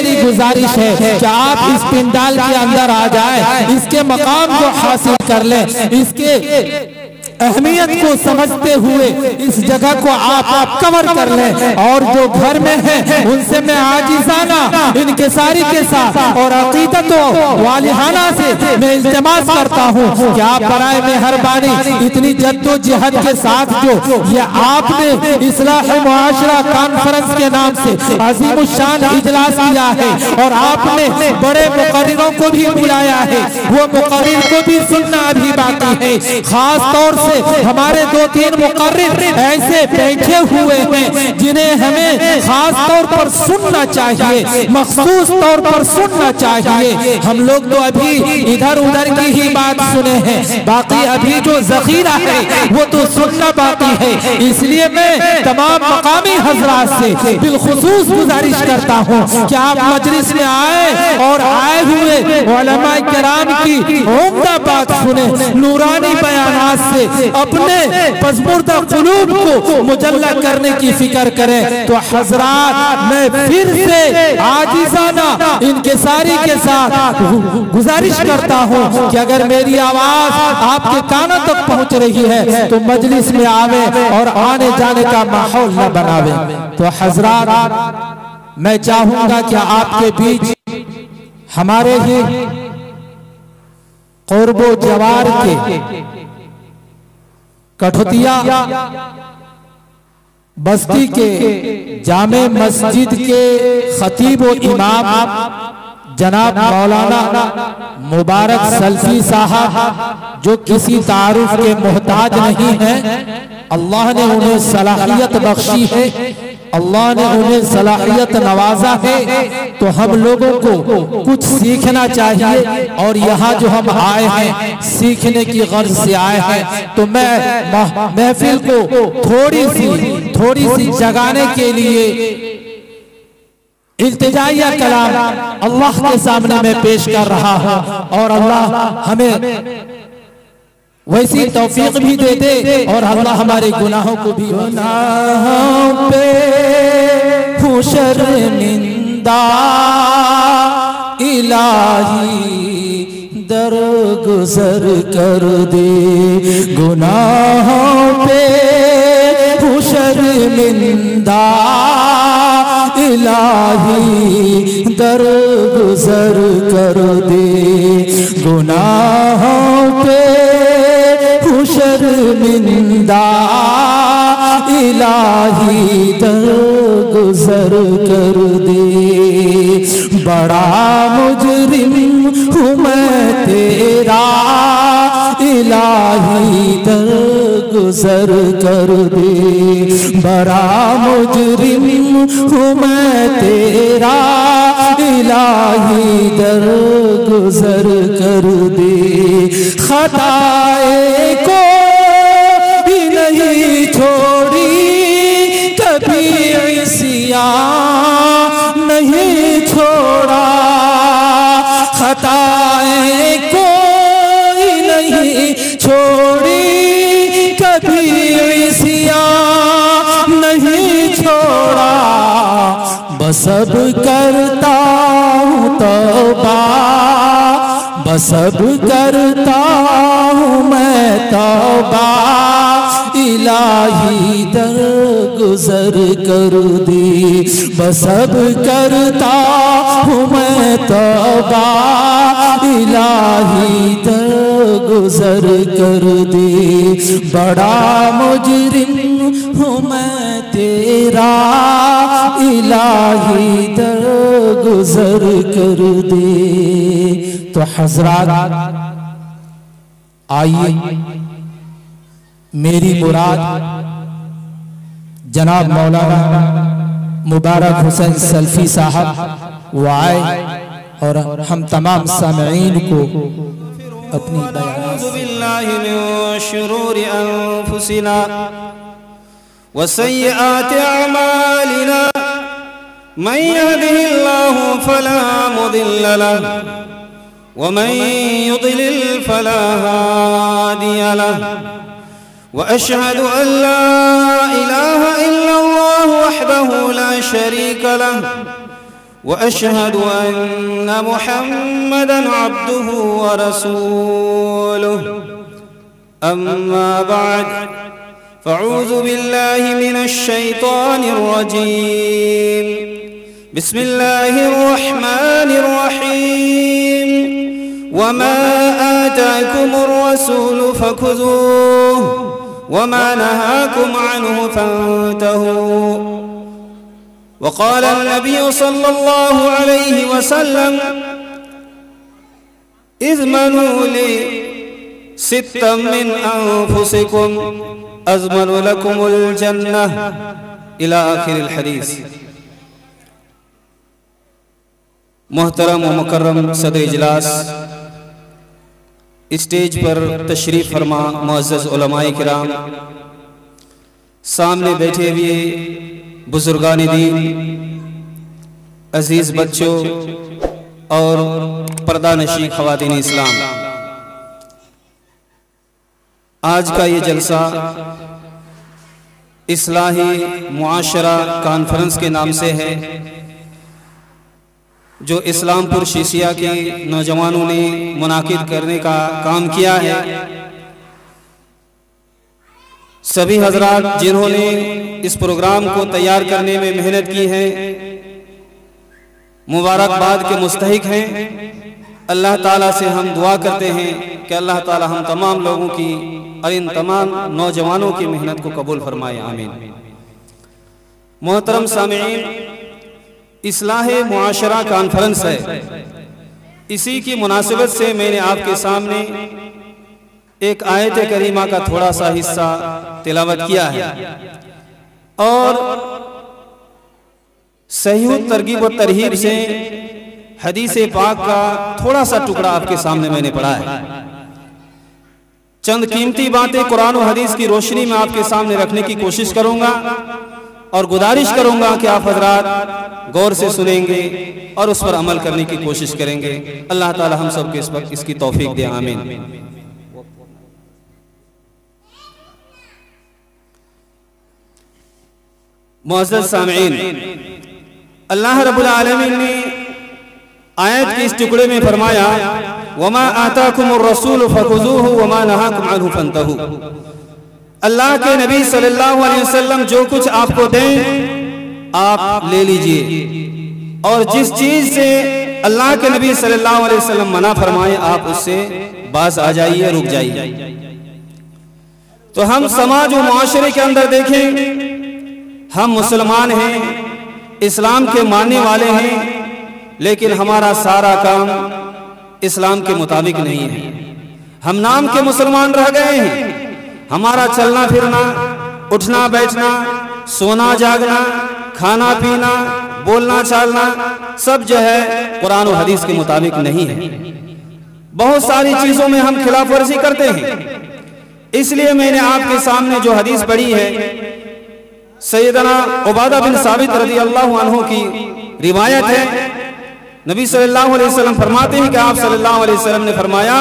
میری گزارش ہے کہ آپ اس پنڈال کے اندر آ جائیں، اس کے مقام کو حاصل کر لیں، اس کے اہمیت کو سمجھتے ہوئے اس جگہ کو آپ کور کر لیں، اور جو گھر میں ہیں ان سے میں عاجزانہ انکساری کے ساتھ اور عقیدت و والہانہ سے میں التماس کرتا ہوں کہ آپ برائے مہربانی اتنی جد و جہد کے ساتھ جو یہ آپ نے اصلاح معاشرہ کانفرنس کے نام سے عظیم الشان اجلاس کیا ہے، اور آپ نے بڑے مقرروں کو بھی بلایا ہے، وہ مقرر کو بھی سننا ابھی باقی ہے۔ خاص طور سے ہمارے 2-3 مقرر ایسے بیٹھے ہوئے ہیں جنہیں ہمیں خاص طور پر سننا چاہیے، مخصوص طور پر سننا چاہیے۔ ہم لوگ تو ابھی ادھر ادھر کی ہی بات سنے ہیں، باقی ابھی جو ذخیرہ ہے وہ تو سننا باقی ہے۔ اس لیے میں تمام مقامی حضرات سے بالخصوص گزارش کرتا ہوں کہ آپ مجلس میں آئے اور آئے ہوئے علماء کرام کی عمدہ بات سنیں، نورانی بیانات سے اپنے پسمردہ قلوب کو مجلہ کرنے کی فکر کریں۔ تو حضرات میں پھر سے عاجزانہ انکساری کے ساتھ گزارش کرتا ہوں کہ اگر میری آواز آپ کے کانوں تک پہنچ رہی ہے تو مجلس میں آوے اور آنے جانے کا ماحول نہ بناوے۔ تو حضرات میں چاہوں گا کہ آپ کے بیچ ہمارے ہی قرب و جوار کے کٹھتیا بستی کے جامع مسجد کے خطیب و امام جناب مولانا مبارک سلفی صاحب جو کسی تعارف کے محتاج نہیں ہیں، اللہ نے انہیں صلاحیت بخشی ہے، اللہ نے انہیں صلاحیت نوازا ہے، تو ہم لوگوں کو کچھ سیکھنا چاہیے، اور یہاں جو ہم آئے ہیں سیکھنے کی غرض سے آئے ہیں۔ تو میں محفل کو تھوڑی سی جگانے کے لیے التجائیہ کلام اللہ کے سامنے میں پیش کر رہا ہوں، اور اللہ ہمیں ویسی توفیق بھی دے دے، اور اللہ ہمارے گناہوں کو بھی گناہوں پہ ہوں شرمندہ الہی درگزر کر دے، گناہوں پہ ہوں شرمندہ الہی درگزر کر دے، گناہوں پہ شرمندہ الہی درگزر کر دے، بڑا مجرم ہوں میں تیرا الہی درگزر کر دے، بڑا مجرم ہوں میں تیرا الہی درگزر کر دے، خطائے کو بھی نہیں چھوڑی، کبھی عصیاں نہیں چھوڑا، خطائے کو بھی نہیں چھوڑی، کبھی عصیاں نہیں چھوڑا، بس اب کرتا ہوں توبہ، بس اب کرتا ہوں میں توبہ، الہی درگزر کر دے، بس اب کرتا ہوں میں توبہ، الہی درگزر کر دے، بڑا مجرم ہوں میں تیرا الہی درگزر کر دے۔ تو حضرات آئیے، میری مراد جناب مولانا مبارک حسین سلفی صاحب وہ آئے اور ہم تمام سامعین کو اپنی اعوذ باللہ من شرور انفسنا وسیئات اعمالنا من يهده الله فلا مضل له ومن يضلل فلا هادي له وأشهد أن لا إله إلا الله وحده لا شريك له وأشهد أن محمدًا عبده ورسوله أما بعد فأعوذ بالله من الشيطان الرجيم بسم الله الرحمن الرحيم وما آتاكم الرسول فخذوه وما نهاكم عنه فانتهوا وقال النبي صلى الله عليه وسلم اضمنوا لي ستا من أنفسكم أضمن لكم الجنة إلى آخر الحديث. محترم و مکرم صدر اجلاس، اسٹیج پر تشریف فرما معزز علماء کرام، سامنے بیٹھے ہوئے بزرگان دین، عزیز بچوں اور پردہ نشین خواتین اسلام، آج کا یہ جلسہ اصلاحی معاشرہ کانفرنس کے نام سے ہے، جو اسلام پور شیشیہ کے نوجوانوں نے منعقد کرنے کا کام کیا ہے. سبھی حضرات جنہوں نے اس پروگرام کو تیار کرنے میں محنت کی ہے مبارکباد کے مستحق ہیں. اللہ تعالیٰ سے ہم دعا کرتے ہیں کہ اللہ تعالیٰ ہم تمام لوگوں کی اور ان تمام نوجوانوں کی محنت کو قبول فرمائے، آمین. محترم سامعین، اصلاح معاشرہ کانفرنس ہے، اسی کی مناسبت سے میں نے آپ کے سامنے ایک آیت کریمہ کا تھوڑا سا حصہ تلاوت کیا ہے اور صحیح ترغیب و ترہیب سے حدیث پاک کا تھوڑا سا ٹکڑا آپ کے سامنے میں نے پڑھا ہے. چند قیمتی باتیں قرآن و حدیث کی روشنی میں آپ کے سامنے رکھنے کی کوشش کروں گا اور گزارش کروں گا کہ آپ حضرات غور سے سنیں گے اور اس پر عمل کرنے کی کوشش کریں گے. اللہ تعالی ہم سب کے اس کی توفیق دے، آمین. معزز سامعین، اللہ رب العالمین نے آیت کے اس ٹکڑے میں فرمایا وَمَا آتَاكُمُ الرَّسُولُ فَخُذُوهُ وَمَا نَهَاكُمْ عَنْهُ فَانْتَهُوا. اللہ کے نبی صلی اللہ علیہ وسلم جو کچھ آپ کو دیں آپ لے لیجئے، اور جس چیز سے اللہ کے نبی صلی اللہ علیہ وسلم منع فرمائے آپ اس سے باز آ جائیے، رک جائیے. تو ہم سماج و معاشرے کے اندر دیکھیں، ہم مسلمان ہیں، اسلام کے ماننے والے ہیں، لیکن ہمارا سارا کام اسلام کے مطابق نہیں ہے. ہم نام کے مسلمان رہ گئے ہیں، ہمارا چلنا پھرنا، اٹھنا بیٹھنا، سونا جاگنا، کھانا پینا، بولنا چالنا سب جو ہے قرآن و حدیث کے مطابق نہیں ہے. بہت ساری چیزوں میں ہم خلاف ورزی کرتے ہیں. اس لیے میں نے آپ کے سامنے جو حدیث پڑھی ہے سیدنا عبادہ بن ثابت رضی اللہ عنہ کی روایت ہے. نبی صلی اللہ علیہ وسلم فرماتے ہیں کہ آپ صلی اللہ علیہ وسلم نے فرمایا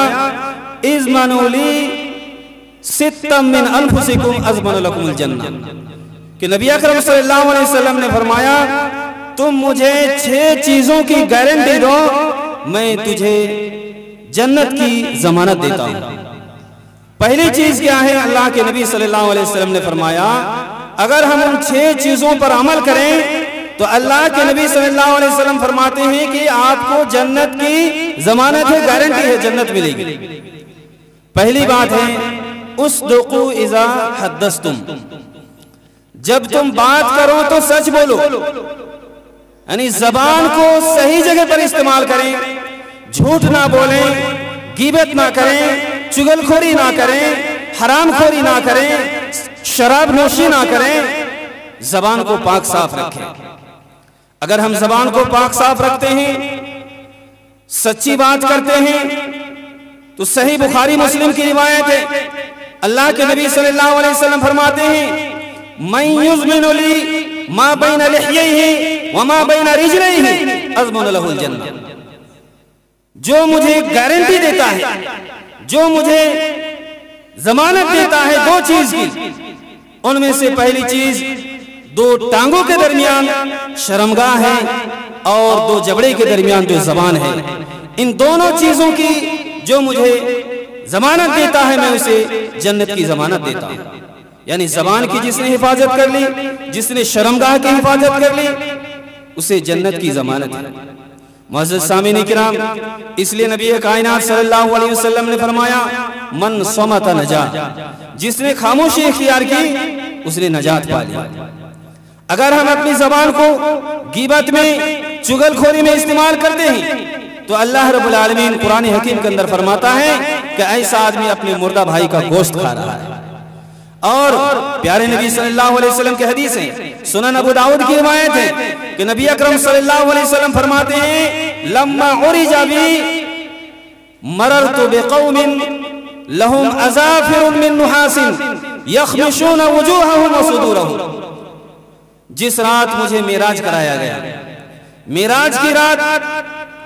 اضمنوا لی ستا من انفسکم اضمن لکم الجنہ، کہ نبی اکرم صلی اللہ علیہ وسلم نے فرمایا تم مجھے 6 چیزوں کی گارنٹی دو، میں تجھے جنت کی ضمانت دیتا ہوں. پہلی چیز کیا ہے؟ اللہ کے نبی صلی اللہ علیہ وسلم نے فرمایا اگر ہم ان 6 چیزوں پر عمل کریں تو اللہ کے نبی صلی اللہ علیہ وسلم فرماتے ہیں کہ آپ کو جنت کی ضمانت ہے، گارنٹی ہے، جنت ملے گی. پہلی بات ہے اصدقوا اذا حدثتم، جب تم بات کرو تو سچ بولو، یعنی زبان کو صحیح جگہ پر استعمال کریں، جھوٹ نہ بولیں، غیبت نہ کریں، چغل خوری نہ کریں، حرام خوری نہ کریں، شراب نوشی نہ کریں، زبان کو پاک صاف رکھیں. اگر ہم زبان کو پاک صاف رکھتے ہیں، سچی بات کرتے ہیں، تو صحیح بخاری مسلم کی روایت ہے اللہ کے نبی صلی اللہ علیہ وسلم فرماتے ہیں من یضمن لی ما بین لحییہ وما بین رجلیہ اضمن لہ الجنہ، جو مجھے گارنٹی دیتا ہے، جو مجھے ضمانت دیتا ہے 2 چیز کی، ان میں سے پہلی چیز 2 ٹانگوں کے درمیان شرمگاہ ہے، اور دو جبڑے کے درمیان جو زبان ہے، ان دونوں چیزوں کی جو مجھے ضمانت دیتا ہے میں اسے جنت کی ضمانت دیتا ہوں۔ یعنی زبان کی جس نے حفاظت کر لی، جس نے شرمگاہ کی حفاظت کر لی، اسے جنت کی ضمانت ہے۔ معزز سامعین کرام، اس لیے نبی کائنات صلی اللہ علیہ وسلم نے فرمایا من صمت نجا، جس نے خاموشی اختیار کی اس نے نجات پا لی۔ اگر ہم اپنی زبان کو غیبت میں، چغل خوری میں استعمال کرتے ہیں تو اللہ رب العالمین قرآن حکیم کے اندر فرماتا ہے کہ ایسا آدمی اپنے مردہ بھائی کا گوشت کھا رہا ہے۔ اور پیارے نبی صلی اللہ علیہ وسلم کے حدیث ہیں، سنن ابو داؤد کی روایت ہے کہ نبی اکرم صلی اللہ علیہ وسلم فرماتے ہیں لما عرج بی مررت بقوم لهم اظافر من نحاس یخمشون وجوہهم وصدورهم۔ جس رات مجھے معراج کرایا گیا، معراج کی رات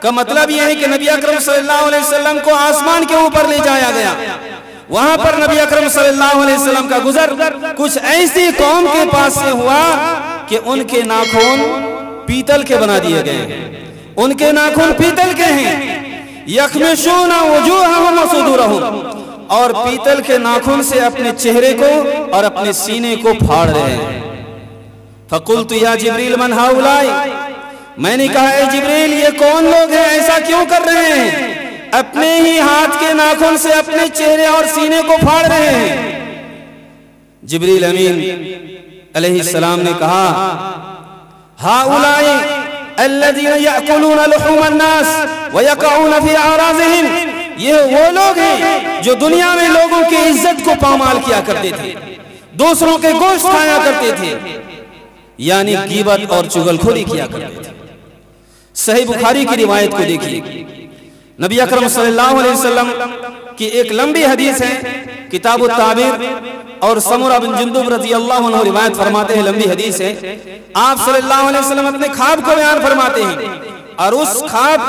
کا مطلب یہ ہے کہ نبی اکرم صلی اللہ علیہ وسلم کو آسمان کے اوپر لے جایا گیا۔ وہاں پر نبی اکرم صلی اللہ علیہ وسلم کا گزر کچھ ایسی قوم کے پاس سے ہوا کہ ان کے ناخن پیتل کے بنا دیے گئے ہیں، ان کے ناخن پیتل کے ہیں۔ یخمشون وجوہہم وصدورہم، اور پیتل کے ناخن سے اپنے چہرے کو اور اپنے سینے کو پھاڑ رہے ہیں۔ فقلت یا جبریل من ہؤلاء، میں نے کہا اے جبریل یہ کون لوگ ہیں، ایسا کیوں کر رہے ہیں، اپنے ہی ہاتھ کے ناخن سے اپنے چہرے اور سینے کو پھاڑ رہے ہیں۔ جبریل امین علیہ السلام نے کہا ہؤلاء الذین یأکلون لحوم الناس ویقعون فی اعراضہم، یہ وہ لوگ ہیں جو دنیا میں لوگوں کی عزت کو پامال کیا کرتے تھے، دوسروں کے گوشت کھایا کرتے تھے، یعنی غیبت اور چغل خوری کیا کرتے تھے۔ صحیح بخاری کی روایت کو دیکھیے، نبی اکرم صلی اللہ علیہ وسلم کی ایک لمبی حدیث ہے، کتاب التعبیر، اور سمرہ بن جندب رضی اللہ عنہ روایت فرماتے ہیں، لمبی حدیث ہے۔ آپ صلی اللہ علیہ وسلم اپنے خواب کو بیان فرماتے ہیں، اور اس خواب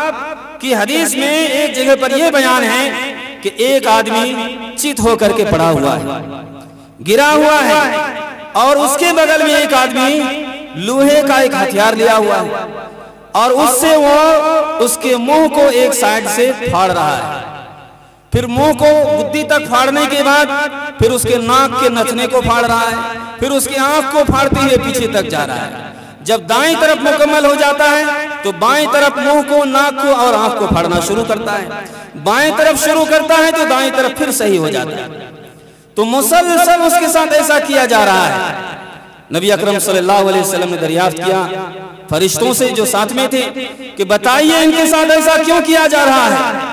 کی حدیث میں ایک جگہ پر یہ بیان ہے کہ ایک آدمی چت ہو کر کے پڑا ہوا ہے، گرا ہوا ہے، اور اس کے بغل میں ایک آدمی لوہے کا ایک ہتھیار لیا ہوا ہے، اور اس سے وہ اس کے منہ کو ایک سائیڈ سے پھاڑ رہا ہے، پھر منہ کو گدی تک پھاڑنے کے بعد پھر اس کے ناک کے نتنے کو پھاڑ رہا ہے، پھر اس کے آنکھ کو پھاڑتے ہوئے پیچھے تک جا رہا ہے۔ جب دائیں طرف مکمل ہو جاتا ہے تو بائیں طرف منہ کو، ناک کو اور آنکھ کو پھاڑنا شروع کرتا ہے، بائیں طرف شروع کرتا ہے تو دائیں طرف پھر صحیح ہو جاتا ہے۔ تو مسلسل اس کے ساتھ ایسا کیا جا رہا ہے۔ نبی اکرم صلی اللہ علیہ وسلم نے دریافت کیا فرشتوں سے جو ساتھ میں تھے کہ بتائیے ان کے ساتھ ایسا کیوں کیا جا رہا ہے؟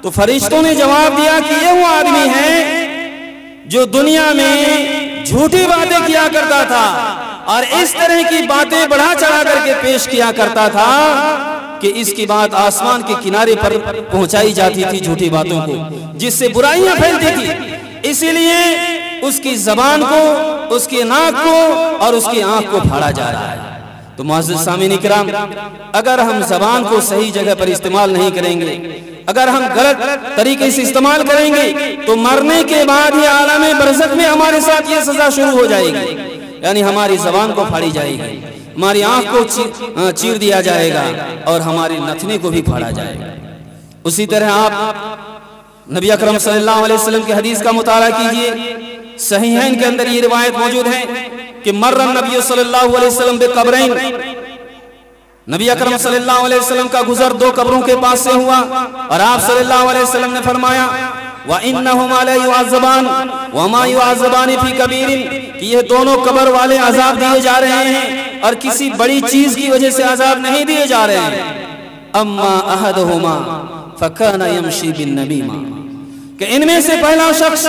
تو فرشتوں نے جواب دیا کہ یہ وہ آدمی ہے جو دنیا میں جھوٹی باتیں کیا کرتا تھا اور اس طرح کی باتیں بڑھا چڑھا کر کے پیش کیا کرتا تھا کہ اس کی بات آسمان کے کنارے پر پہنچائی جاتی تھی جھوٹی باتوں کو، جس سے برائیاں پھیلتی تھی۔ اسی لیے اس کی زبان کو، اس کی ناک کو اور اس کی آنکھ کو پھاڑا جا رہا ہے۔ تو معزز سامعین کرام، اگر ہم زبان کو صحیح جگہ پر استعمال نہیں کریں گے، اگر ہم غلط طریقے سے استعمال کریں گے تو مرنے کے بعد ہی عالم برزخ میں ہمارے ساتھ یہ سزا شروع ہو جائے گی، یعنی ہماری زبان کو پھاڑی جائے گی، ہماری آنکھ کو چیر دیا جائے گا اور ہمارے نتنے کو بھی پھاڑا جائے گا۔ اسی طرح آپ نبی اکرم صلی اللہ علیہ وسلم کی حدیث کا مطالعہ کیجئے، صحیحین کے اندر یہ روایت موجود ہے کہ مر النبی صلی اللہ علیہ وسلم بقبرین، نبی اکرم صلی اللہ علیہ وسلم کا گزر دو قبروں کے پاس سے ہوا اور آپ صلی اللہ علیہ وسلم نے فرمایا وَإِنَّهُمَا لَا يُعَذَّبَانِ وَمَا يُعَذَّبَانِ فِي كَبِيرٍ، کہ یہ دونوں قبر والے عذاب دیے جا رہے ہیں اور کسی بڑی چیز کی وجہ سے عذاب نہیں دیے جا رہے ہیں۔ اما احدهما فكان يمشي بالنميمة، کہ ان میں سے پہلا شخص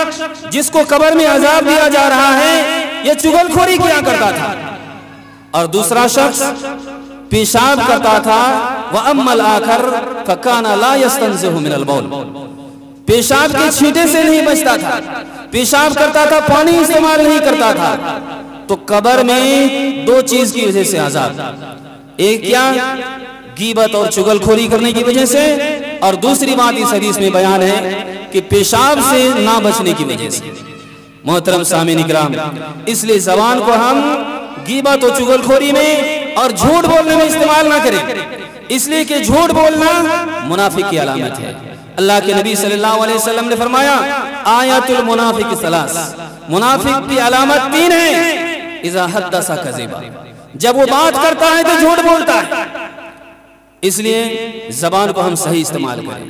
جس کو قبر میں عذاب دیا جا رہا ہے یہ چغل خوری کیا کرتا تھا، اور دوسرا شخص پیشاب کرتا تھا۔ وَأَمَّا الْآخَرُ فَكَانَ لَا يَسْتَنزِهُ مِنَ الْبَوْلِ، پیشاب کے چھینٹے سے نہیں بچتا تھا، پیشاب کرتا تھا، پانی استعمال نہیں کرتا تھا۔ تو قبر میں دو چیز کی وجہ سے عذاب، ایک کیا؟ غیبت اور چغل خوری کرنے کی وجہ سے، اور دوسری بات اس حدیث میں بیان ہے کہ پیشاب سے نہ بچنے کی وجہ سے۔ محترم سامعین کرام، اس لیے زبان کو ہم غیبت اور چغل خوری میں اور جھوٹ بولنے میں استعمال نہ کریں، اس لیے کہ جھوٹ بولنا منافق کی علامت ہے۔ اللہ کے نبی صلی اللہ علیہ وسلم نے فرمایا آیات المنافق ثلاث، منافق کی علامت 3 ہے۔ اذا حدث کذب، جب وہ بات کرتا ہے تو جھوٹ بولتا ہے۔ اس لیے زبان کو ہم صحیح استعمال کریں،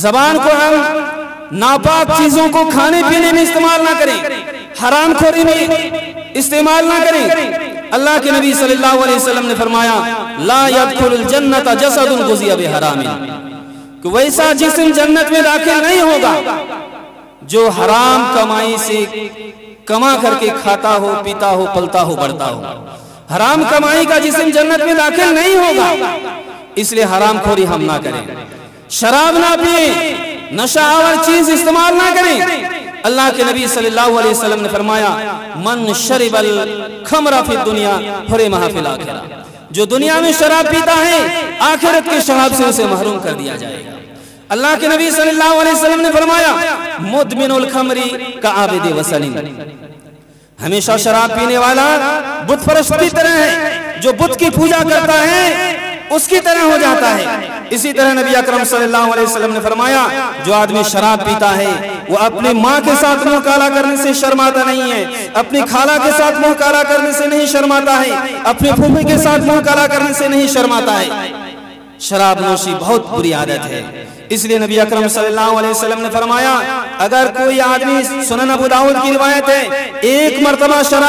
زبان کو ہم ناپاک چیزوں کو کھانے پینے میں استعمال نہ کریں، حرام خوری میں استعمال نہ کریں۔ اللہ کے نبی صلی اللہ علیہ وسلم نے فرمایا لا يدخل الجنت جسد غذی بحرام، کہ ویسا جسم جنت میں داخل نہیں ہوگا جو حرام کمائی سے کما کر کے کھاتا ہو، پیتا ہو، پلتا ہو، بڑھتا ہو۔ حرام کمائی کا جسم جنت میں داخل نہیں ہوگا، اس لیے حرام خوری ہم نہ کریں، شراب نہ پیئیں، نشہ آور چیز استعمال نہ کریں۔ اللہ کے نبی صلی اللہ علیہ وسلم نے فرمایا من شرب الخمر فی الدنیا حرم فی الآخرہ، جو دنیا میں شراب پیتا ہے آخرت کے شراب سے اسے محروم کر دیا جائے گا۔ اللہ کے نبی صلی اللہ علیہ وسلم نے فرمایا مدمن الخمر کعابد وثن، ہمیشہ شراب پینے والا بت پرست کی طرح ہے، جو بت کی پوجا کرتا ہے اس کی طرح ہو جاتا ہے۔ اسی طرح نبی اکرم صلی اللہ علیہ وسلم نے فرمایا جو آدمی شراب پیتا ہے وہ اپنے ماں کے ساتھ منہ کالا کرنے سے شرماتا نہیں ہے، اپنی خالہ کے ساتھ منہ کالا کرنے سے نہیں شرماتا ہے، اپنے پھوپھی کے ساتھ منہ کالا کرنے سے نہیں شرماتا ہے۔ شراب نوشی بہت بری عادت ہے، اس لیے نبی اکرم صلی اللہ علیہ وسلم نے فرمایا اگر کوئی آدمی، سنن ابو داؤد کی روایت ہے، ایک مرتبہ شراب